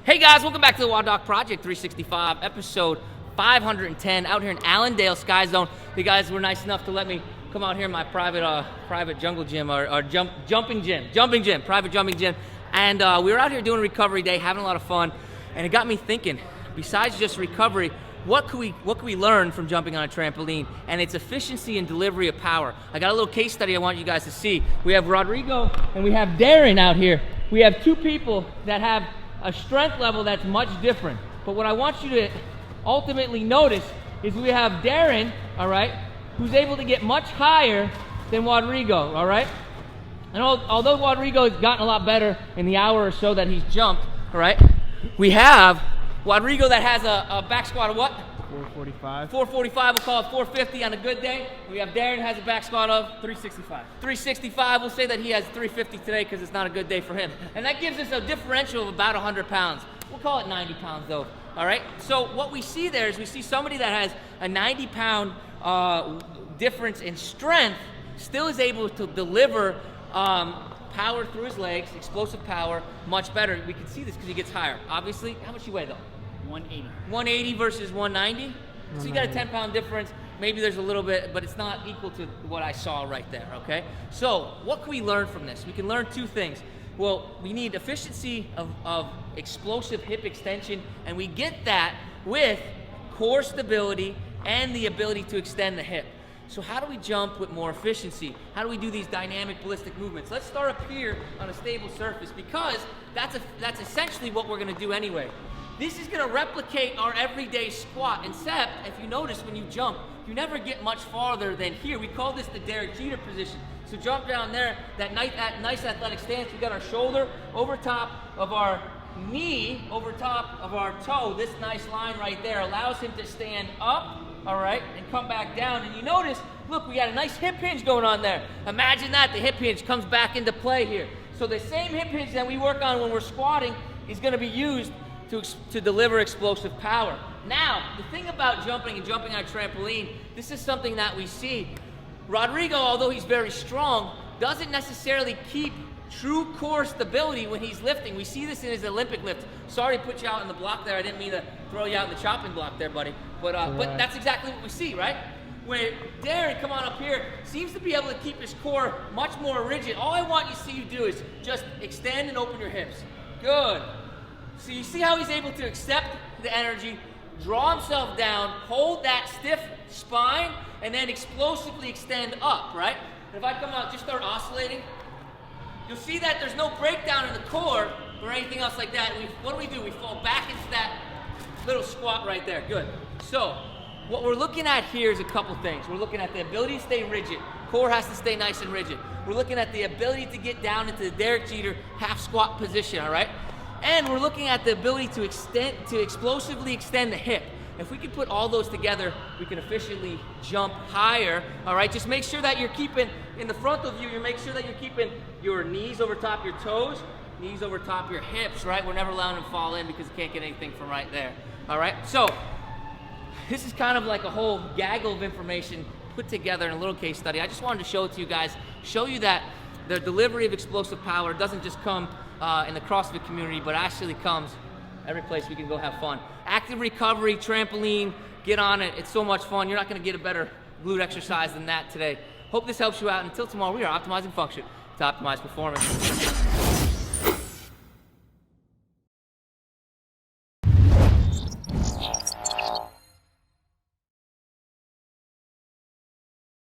Hey guys, welcome back to the WODdoc Project 365, episode 510, out here in Allendale Sky Zone. You guys were nice enough to let me come out here in my private jungle gym, or jumping gym, private jumping gym. And we were out here doing recovery day, having a lot of fun. And it got me thinking, besides just recovery, what could we learn from jumping on a trampoline and its efficiency and delivery of power? I got a little case study I want you guys to see. We have Rodrigo and we have Darren out here. We have two people that have a strength level that's much different. But what I want you to ultimately notice is we have Darren, all right, who's able to get much higher than Rodrigo, all right? And although Rodrigo has gotten a lot better in the hour or so that he's jumped, all right, we have Rodrigo that has a back squat of what? 445. 445, we'll call it 450 on a good day. We have Darren has a back squat of 365. 365, we'll say that he has 350 today because it's not a good day for him. And that gives us a differential of about 100 pounds. We'll call it 90 pounds though, all right? So what we see there is we see somebody that has a 90 pound difference in strength still is able to deliver power through his legs, explosive power, much better. We can see this because he gets higher. Obviously, how much you weigh though? 180. 180 versus 190? So you got a 10-pound difference. Maybe there's a little bit, but it's not equal to what I saw right there, okay? So what can we learn from this? We can learn two things. Well, we need efficiency of explosive hip extension, and we get that with core stability and the ability to extend the hip. So how do we jump with more efficiency? How do we do these dynamic ballistic movements? Let's start up here on a stable surface, because that's essentially what we're gonna do anyway. This is gonna replicate our everyday squat, except if you notice when you jump, you never get much farther than here. We call this the Derek Jeter position. So jump down there, that nice athletic stance. We got our shoulder over top of our knee, over top of our toe. This nice line right there allows him to stand up, all right, and come back down. And you notice, look, we got a nice hip hinge going on there. Imagine that, the hip hinge comes back into play here. So the same hip hinge that we work on when we're squatting is gonna be used to deliver explosive power. Now, the thing about jumping and jumping on a trampoline, this is something that we see. Rodrigo, although he's very strong, doesn't necessarily keep true core stability when he's lifting. We see this in his Olympic lift. Sorry to put you out in the block there. I didn't mean to throw you out in the chopping block there, buddy. But that's exactly what we see, right? Where Darren, come on up here, seems to be able to keep his core much more rigid. All I want you to see you do is just extend and open your hips. Good. So you see how he's able to accept the energy, draw himself down, hold that stiff spine, and then explosively extend up, right? And if I come out, just start oscillating, you'll see that there's no breakdown in the core or anything else like that. What do? We fall back into that little squat right there. Good. So what we're looking at here is a couple things. We're looking at the ability to stay rigid. Core has to stay nice and rigid. We're looking at the ability to get down into the Derek Jeter half squat position, all right? And we're looking at the ability to explosively extend the hip. If we can put all those together, we can efficiently jump higher, all right? Just make sure that you're keeping, in the frontal view, make sure that you're keeping your knees over top of your toes, knees over top of your hips, right? We're never allowing them to fall in because you can't get anything from right there, all right? So this is kind of like a whole gaggle of information put together in a little case study. I just wanted to show it to you guys, show you that the delivery of explosive power doesn't just come in the CrossFit community, but actually comes every place we can go have fun. Active recovery, trampoline, get on it. It's so much fun. You're not gonna get a better glute exercise than that today. Hope this helps you out. Until tomorrow, we are optimizing function to optimize performance.